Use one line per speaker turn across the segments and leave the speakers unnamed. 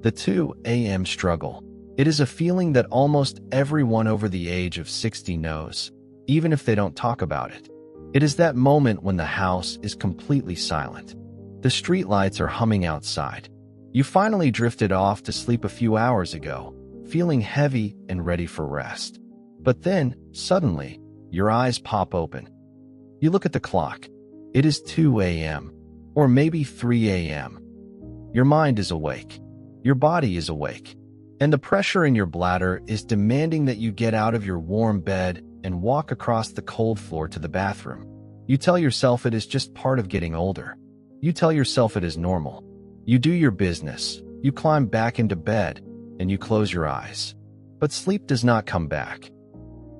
The 2 a.m. struggle. It is a feeling that almost everyone over the age of 60 knows, even if they don't talk about it. It is that moment when the house is completely silent. The streetlights are humming outside. You finally drifted off to sleep a few hours ago, feeling heavy and ready for rest. But then, suddenly, your eyes pop open. You look at the clock. It is 2 a.m., or maybe 3 a.m. Your mind is awake. Your body is awake. And the pressure in your bladder is demanding that you get out of your warm bed and walk across the cold floor to the bathroom. You tell yourself it is just part of getting older. You tell yourself it is normal. You do your business. You climb back into bed, and you close your eyes. But sleep does not come back.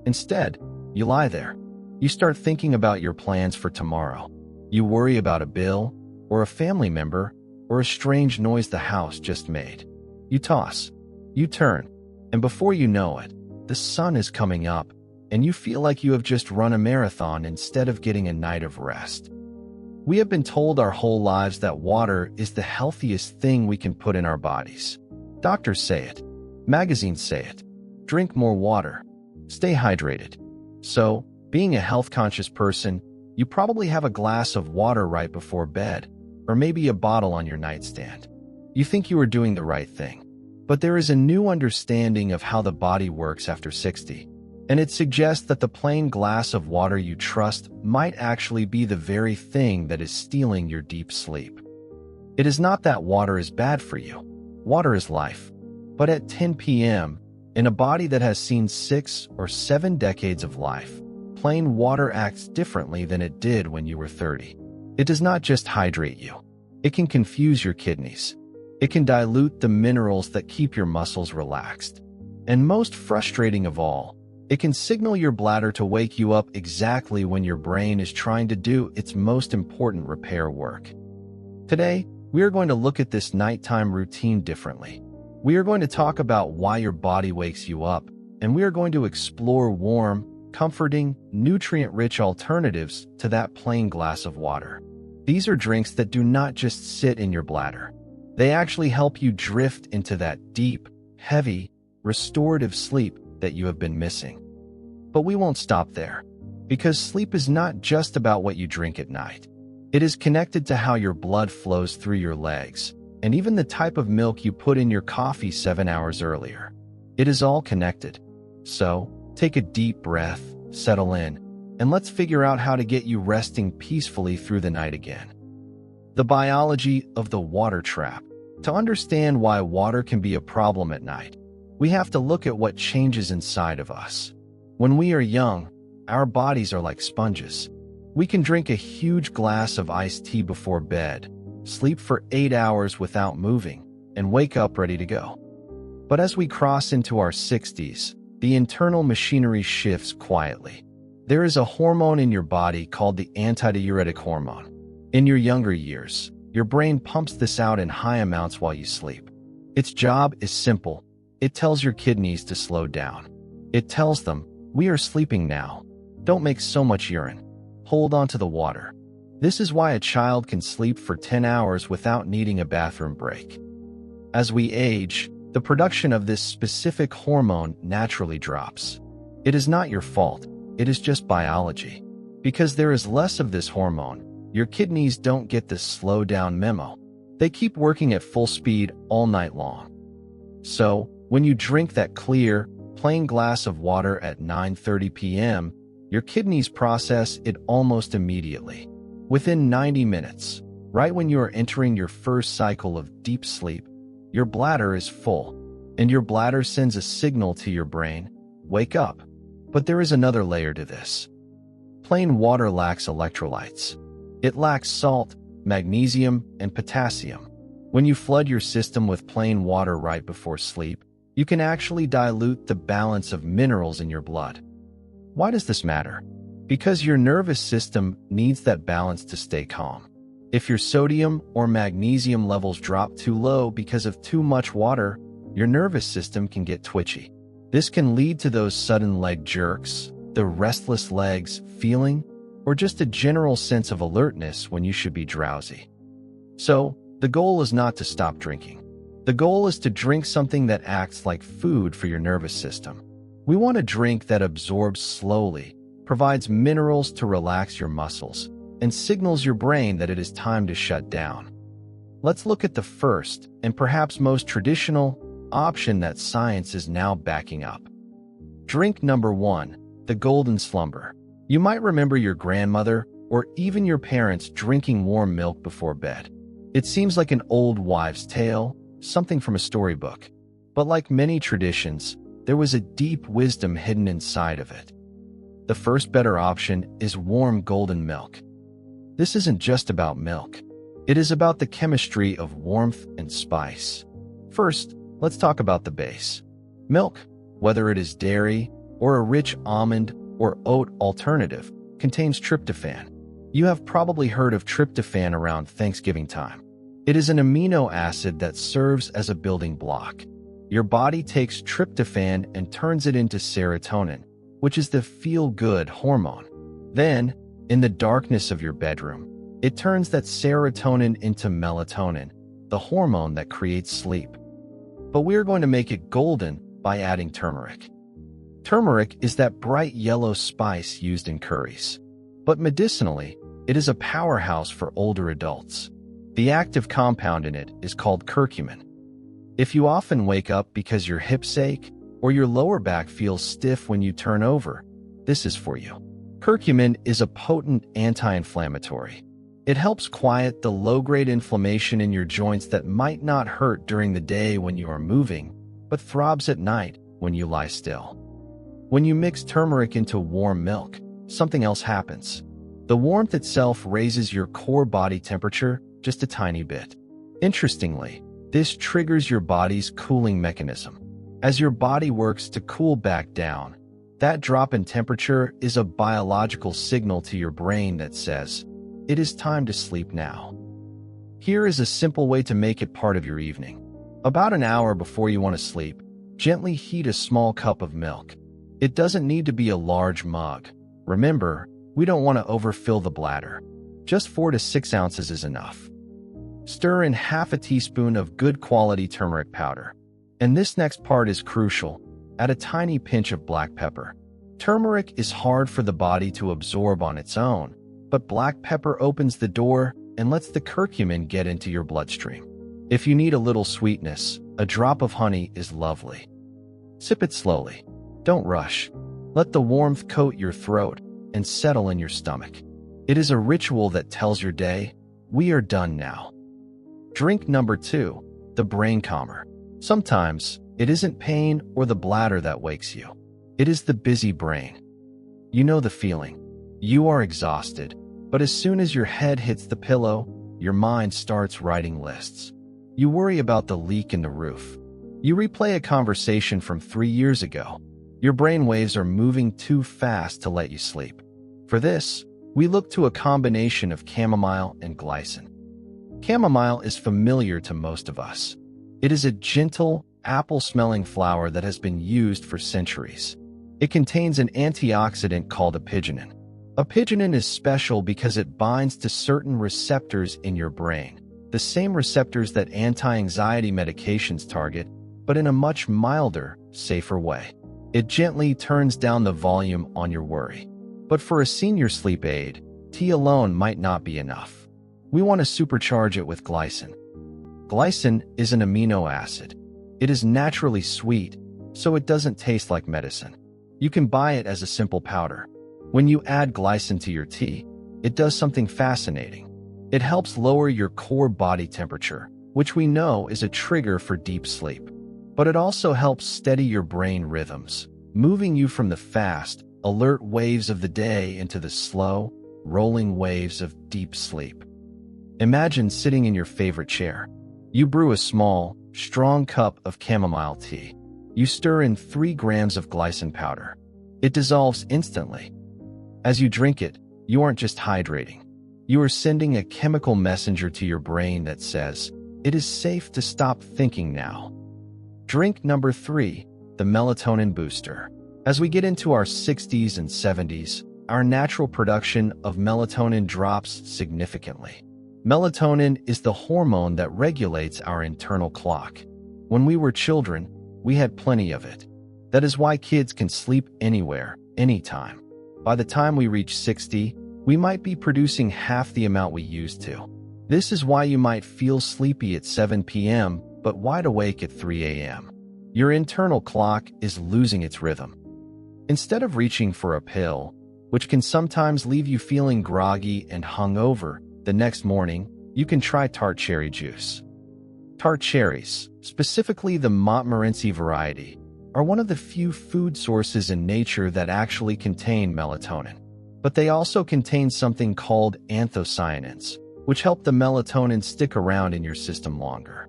Instead, you lie there. You start thinking about your plans for tomorrow. You worry about a bill, or a family member, or a strange noise the house just made. You toss. You turn, and before you know it, the sun is coming up, and you feel like you have just run a marathon instead of getting a night of rest. We have been told our whole lives that water is the healthiest thing we can put in our bodies. Doctors say it. Magazines say it. Drink more water. Stay hydrated. So, being a health-conscious person, you probably have a glass of water right before bed, or maybe a bottle on your nightstand. You think you are doing the right thing. But there is a new understanding of how the body works after 60, and it suggests that the plain glass of water you trust might actually be the very thing that is stealing your deep sleep. It is not that water is bad for you. Water is life. But at 10 p.m., in a body that has seen 6 or 7 decades of life, plain water acts differently than it did when you were 30. It does not just hydrate you. It can confuse your kidneys. It can dilute the minerals that keep your muscles relaxed. And most frustrating of all, it can signal your bladder to wake you up exactly when your brain is trying to do its most important repair work. Today, we are going to look at this nighttime routine differently. We are going to talk about why your body wakes you up, and we are going to explore warm, comforting, nutrient-rich alternatives to that plain glass of water. These are drinks that do not just sit in your bladder. They actually help you drift into that deep, heavy, restorative sleep that you have been missing. But we won't stop there, because sleep is not just about what you drink at night. It is connected to how your blood flows through your legs, and even the type of milk you put in your coffee 7 hours earlier. It is all connected. So, take a deep breath, settle in, and let's figure out how to get you resting peacefully through the night again. The biology of the water trap. To understand why water can be a problem at night, we have to look at what changes inside of us. When we are young, our bodies are like sponges. We can drink a huge glass of iced tea before bed, sleep for 8 hours without moving, and wake up ready to go. But as we cross into our 60s, the internal machinery shifts quietly. There is a hormone in your body called the antidiuretic hormone. In your younger years, your brain pumps this out in high amounts while you sleep. Its job is simple. It tells your kidneys to slow down. It tells them, we are sleeping now. Don't make so much urine. Hold on to the water. This is why a child can sleep for 10 hours without needing a bathroom break. As we age, the production of this specific hormone naturally drops. It is not your fault. It is just biology. Because there is less of this hormone, your kidneys don't get this slow down memo. They keep working at full speed all night long. So, when you drink that clear, plain glass of water at 9:30 p.m., your kidneys process it almost immediately. Within 90 minutes, right when you are entering your first cycle of deep sleep, your bladder is full, and your bladder sends a signal to your brain, wake up. But there is another layer to this. Plain water lacks electrolytes. It lacks salt, magnesium, and potassium. When you flood your system with plain water right before sleep, you can actually dilute the balance of minerals in your blood. Why does this matter? Because your nervous system needs that balance to stay calm. If your sodium or magnesium levels drop too low because of too much water, your nervous system can get twitchy. This can lead to those sudden leg jerks, the restless legs feeling, or just a general sense of alertness when you should be drowsy. So, the goal is not to stop drinking. The goal is to drink something that acts like food for your nervous system. We want a drink that absorbs slowly, provides minerals to relax your muscles, and signals your brain that it is time to shut down. Let's look at the first, and perhaps most traditional, option that science is now backing up. Drink number 1, the golden slumber. You might remember your grandmother or even your parents drinking warm milk before bed. It seems like an old wives' tale, something from a storybook. But like many traditions, there was a deep wisdom hidden inside of it. The first better option is warm golden milk. This isn't just about milk. It is about the chemistry of warmth and spice. First, let's talk about the base. Milk, whether it is dairy or a rich almond or oat alternative, contains tryptophan. You have probably heard of tryptophan around Thanksgiving time. It is an amino acid that serves as a building block. Your body takes tryptophan and turns it into serotonin, which is the feel-good hormone. Then, in the darkness of your bedroom, it turns that serotonin into melatonin, the hormone that creates sleep. But we're going to make it golden by adding turmeric. Turmeric is that bright yellow spice used in curries. But medicinally, it is a powerhouse for older adults. The active compound in it is called curcumin. If you often wake up because your hips ache or your lower back feels stiff when you turn over, this is for you. Curcumin is a potent anti-inflammatory. It helps quiet the low-grade inflammation in your joints that might not hurt during the day when you are moving, but throbs at night when you lie still. When you mix turmeric into warm milk, something else happens. The warmth itself raises your core body temperature just a tiny bit. Interestingly, this triggers your body's cooling mechanism. As your body works to cool back down, that drop in temperature is a biological signal to your brain that says, it is time to sleep now. Here is a simple way to make it part of your evening. About an hour before you want to sleep, gently heat a small cup of milk. It doesn't need to be a large mug. Remember, we don't want to overfill the bladder. Just 4 to 6 ounces is enough. Stir in half a teaspoon of good quality turmeric powder. And this next part is crucial. Add a tiny pinch of black pepper. Turmeric is hard for the body to absorb on its own, but black pepper opens the door and lets the curcumin get into your bloodstream. If you need a little sweetness, a drop of honey is lovely. Sip it slowly. Don't rush. Let the warmth coat your throat and settle in your stomach. It is a ritual that tells your day, we are done now. Drink number 2, the brain calmer. Sometimes, it isn't pain or the bladder that wakes you. It is the busy brain. You know the feeling. You are exhausted, but as soon as your head hits the pillow, your mind starts writing lists. You worry about the leak in the roof. You replay a conversation from 3 years ago. Your brain waves are moving too fast to let you sleep. For this, we look to a combination of chamomile and glycine. Chamomile is familiar to most of us. It is a gentle, apple-smelling flower that has been used for centuries. It contains an antioxidant called apigenin. Apigenin is special because it binds to certain receptors in your brain, the same receptors that anti-anxiety medications target, but in a much milder, safer way. It gently turns down the volume on your worry. But for a senior sleep aid, tea alone might not be enough. We want to supercharge it with glycine. Glycine is an amino acid. It is naturally sweet, so it doesn't taste like medicine. You can buy it as a simple powder. When you add glycine to your tea, it does something fascinating. It helps lower your core body temperature, which we know is a trigger for deep sleep. But it also helps steady your brain rhythms, moving you from the fast, alert waves of the day into the slow, rolling waves of deep sleep. Imagine sitting in your favorite chair. You brew a small, strong cup of chamomile tea. You stir in 3 grams of glycine powder. It dissolves instantly. As you drink it, you aren't just hydrating. You are sending a chemical messenger to your brain that says, it is safe to stop thinking now. Drink number 3, the melatonin booster. As we get into our 60s and 70s, our natural production of melatonin drops significantly. Melatonin is the hormone that regulates our internal clock. When we were children, we had plenty of it. That is why kids can sleep anywhere, anytime. By the time we reach 60, we might be producing half the amount we used to. This is why you might feel sleepy at 7 p.m., but wide awake at 3 a.m. Your internal clock is losing its rhythm. Instead of reaching for a pill, which can sometimes leave you feeling groggy and hungover the next morning, you can try tart cherry juice. Tart cherries, specifically the Montmorency variety, are one of the few food sources in nature that actually contain melatonin. But they also contain something called anthocyanins, which help the melatonin stick around in your system longer.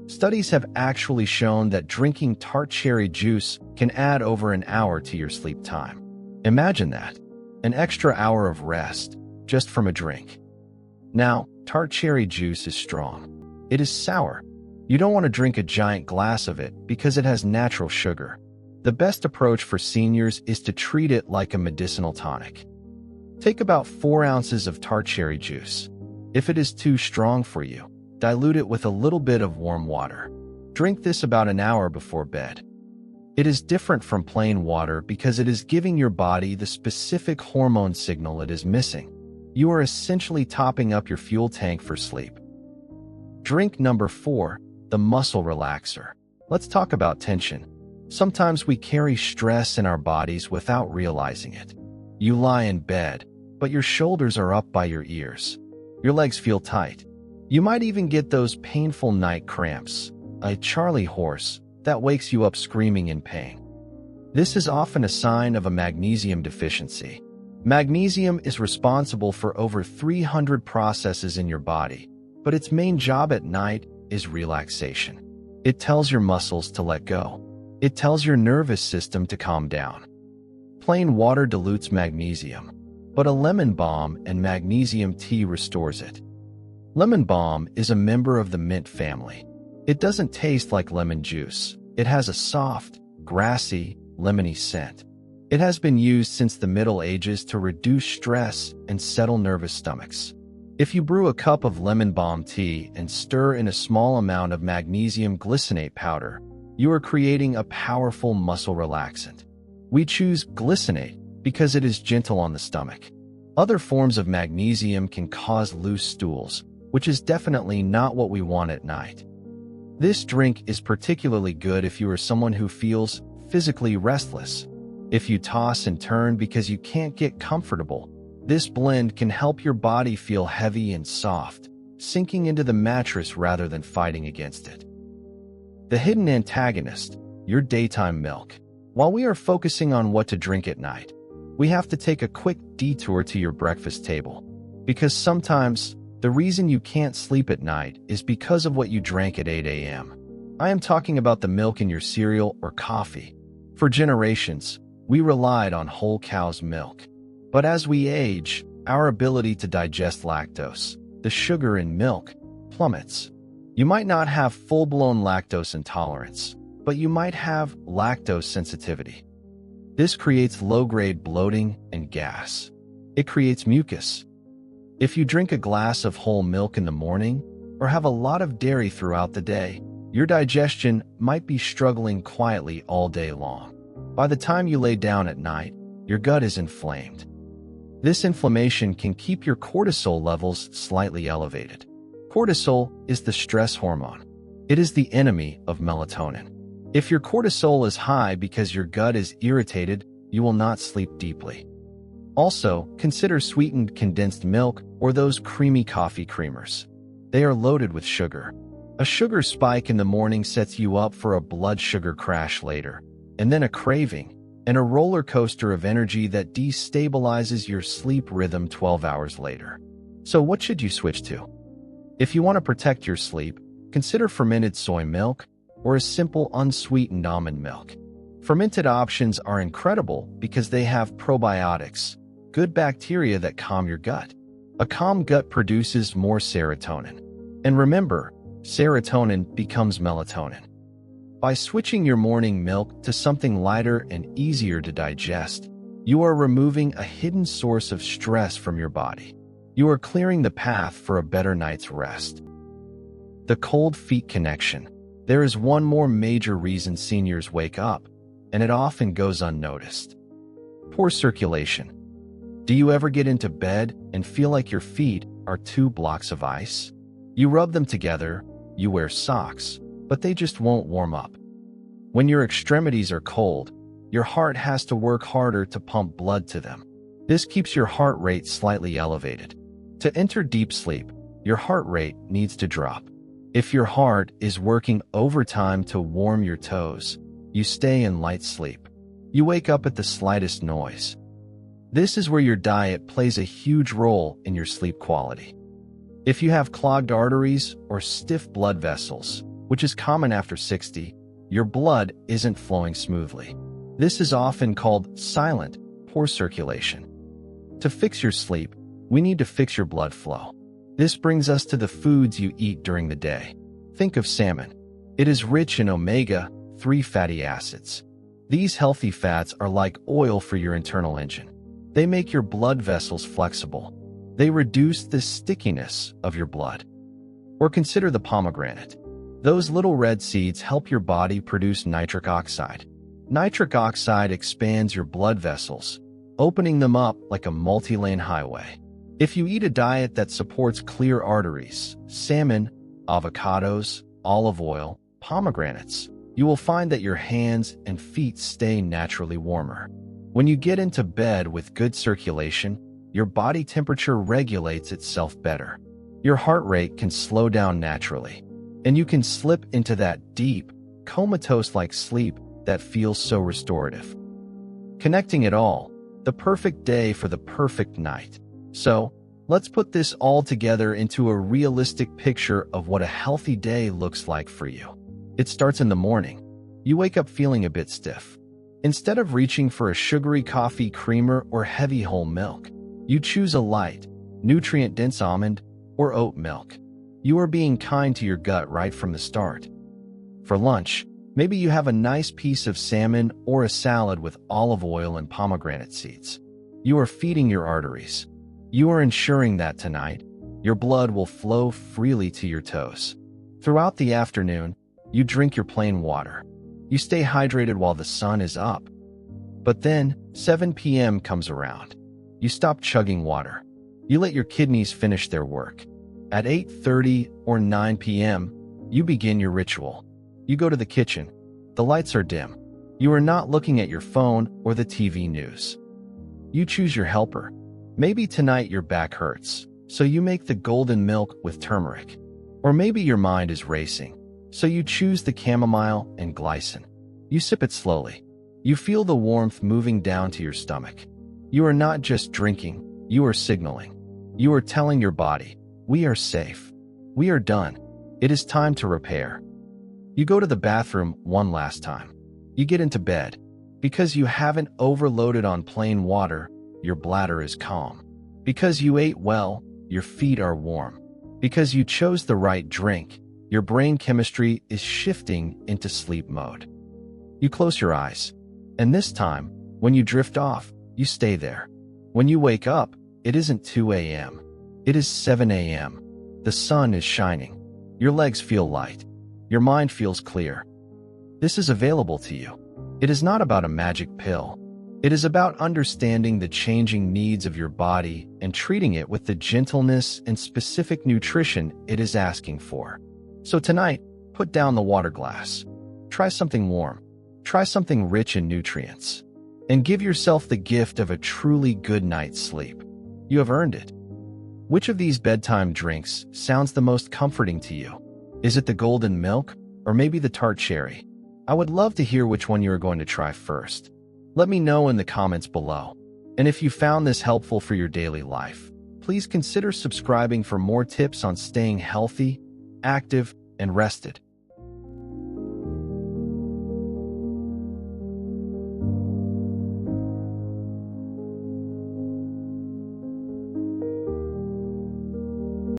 Studies have actually shown that drinking tart cherry juice can add over an hour to your sleep time. Imagine that, an extra hour of rest, just from a drink. Now, tart cherry juice is strong. It is sour. You don't want to drink a giant glass of it because it has natural sugar. The best approach for seniors is to treat it like a medicinal tonic. Take about 4 ounces of tart cherry juice. If it is too strong for you, dilute it with a little bit of warm water. Drink this about an hour before bed. It is different from plain water because it is giving your body the specific hormone signal it is missing. You are essentially topping up your fuel tank for sleep. Drink number 4, the muscle relaxer. Let's talk about tension. Sometimes we carry stress in our bodies without realizing it. You lie in bed, but your shoulders are up by your ears. Your legs feel tight. You might even get those painful night cramps, a Charlie horse that wakes you up screaming in pain. This is often a sign of a magnesium deficiency. Magnesium is responsible for over 300 processes in your body, but its main job at night is relaxation. It tells your muscles to let go. It tells your nervous system to calm down. Plain water dilutes magnesium, but a lemon balm and magnesium tea restores it. Lemon balm is a member of the mint family. It doesn't taste like lemon juice. It has a soft, grassy, lemony scent. It has been used since the Middle Ages to reduce stress and settle nervous stomachs. If you brew a cup of lemon balm tea and stir in a small amount of magnesium glycinate powder, you are creating a powerful muscle relaxant. We choose glycinate because it is gentle on the stomach. Other forms of magnesium can cause loose stools, which is definitely not what we want at night. This drink is particularly good if you are someone who feels physically restless. If you toss and turn because you can't get comfortable, this blend can help your body feel heavy and soft, sinking into the mattress rather than fighting against it. The hidden antagonist, your daytime milk. While we are focusing on what to drink at night, we have to take a quick detour to your breakfast table. Because sometimes, the reason you can't sleep at night is because of what you drank at 8 a.m. I am talking about the milk in your cereal or coffee. For generations, we relied on whole cow's milk. But as we age, our ability to digest lactose, the sugar in milk, plummets. You might not have full-blown lactose intolerance, but you might have lactose sensitivity. This creates low-grade bloating and gas. It creates mucus. If you drink a glass of whole milk in the morning or have a lot of dairy throughout the day, your digestion might be struggling quietly all day long. By the time you lay down at night, your gut is inflamed. This inflammation can keep your cortisol levels slightly elevated. Cortisol is the stress hormone. It is the enemy of melatonin. If your cortisol is high because your gut is irritated, you will not sleep deeply. Also, consider sweetened condensed milk or those creamy coffee creamers. They are loaded with sugar. A sugar spike in the morning sets you up for a blood sugar crash later, and then a craving, and a roller coaster of energy that destabilizes your sleep rhythm 12 hours later. So what should you switch to? If you want to protect your sleep, consider fermented soy milk or a simple unsweetened almond milk. Fermented options are incredible because they have probiotics, good bacteria that calm your gut. A calm gut produces more serotonin. And remember, serotonin becomes melatonin. By switching your morning milk to something lighter and easier to digest, you are removing a hidden source of stress from your body. You are clearing the path for a better night's rest. The cold feet connection. There is one more major reason seniors wake up, and it often goes unnoticed. Poor circulation. Do you ever get into bed and feel like your feet are 2 blocks of ice? You rub them together, you wear socks, but they just won't warm up. When your extremities are cold, your heart has to work harder to pump blood to them. This keeps your heart rate slightly elevated. To enter deep sleep, your heart rate needs to drop. If your heart is working overtime to warm your toes, you stay in light sleep. You wake up at the slightest noise. This is where your diet plays a huge role in your sleep quality. If you have clogged arteries or stiff blood vessels, which is common after 60, your blood isn't flowing smoothly. This is often called silent, poor circulation. To fix your sleep, we need to fix your blood flow. This brings us to the foods you eat during the day. Think of salmon. It is rich in omega-3 fatty acids. These healthy fats are like oil for your internal engine. They make your blood vessels flexible. They reduce the stickiness of your blood. Or consider the pomegranate. Those little red seeds help your body produce nitric oxide. Nitric oxide expands your blood vessels, opening them up like a multi-lane highway. If you eat a diet that supports clear arteries, salmon, avocados, olive oil, pomegranates, you will find that your hands and feet stay naturally warmer. When you get into bed with good circulation, your body temperature regulates itself better. Your heart rate can slow down naturally, and you can slip into that deep, comatose-like sleep that feels so restorative. Connecting it all, the perfect day for the perfect night. So, let's put this all together into a realistic picture of what a healthy day looks like for you. It starts in the morning. You wake up feeling a bit stiff. Instead of reaching for a sugary coffee creamer or heavy whole milk, you choose a light, nutrient-dense almond or oat milk. You are being kind to your gut right from the start. For lunch, maybe you have a nice piece of salmon or a salad with olive oil and pomegranate seeds. You are feeding your arteries. You are ensuring that tonight, your blood will flow freely to your toes. Throughout the afternoon, you drink your plain water. You stay hydrated while the sun is up. But then, 7 p.m. comes around. You stop chugging water. You let your kidneys finish their work. At 8:30 or 9 p.m., you begin your ritual. You go to the kitchen. The lights are dim. You are not looking at your phone or the TV news. You choose your helper. Maybe tonight your back hurts, so you make the golden milk with turmeric. Or maybe your mind is racing, so you choose the chamomile and glycine. You sip it slowly. You feel the warmth moving down to your stomach. You are not just drinking, you are signaling. You are telling your body, we are safe. We are done. It is time to repair. You go to the bathroom one last time. You get into bed. Because you haven't overloaded on plain water, your bladder is calm. Because you ate well, your feet are warm. Because you chose the right drink, your brain chemistry is shifting into sleep mode. You close your eyes. And this time, when you drift off, you stay there. When you wake up, it isn't 2 a.m. It is 7 a.m. The sun is shining. Your legs feel light. Your mind feels clear. This is available to you. It is not about a magic pill. It is about understanding the changing needs of your body and treating it with the gentleness and specific nutrition it is asking for. So tonight, put down the water glass. Try something warm. Try something rich in nutrients. And give yourself the gift of a truly good night's sleep. You have earned it. Which of these bedtime drinks sounds the most comforting to you? Is it the golden milk or maybe the tart cherry? I would love to hear which one you are going to try first. Let me know in the comments below. And if you found this helpful for your daily life, please consider subscribing for more tips on staying healthy, active, and rested.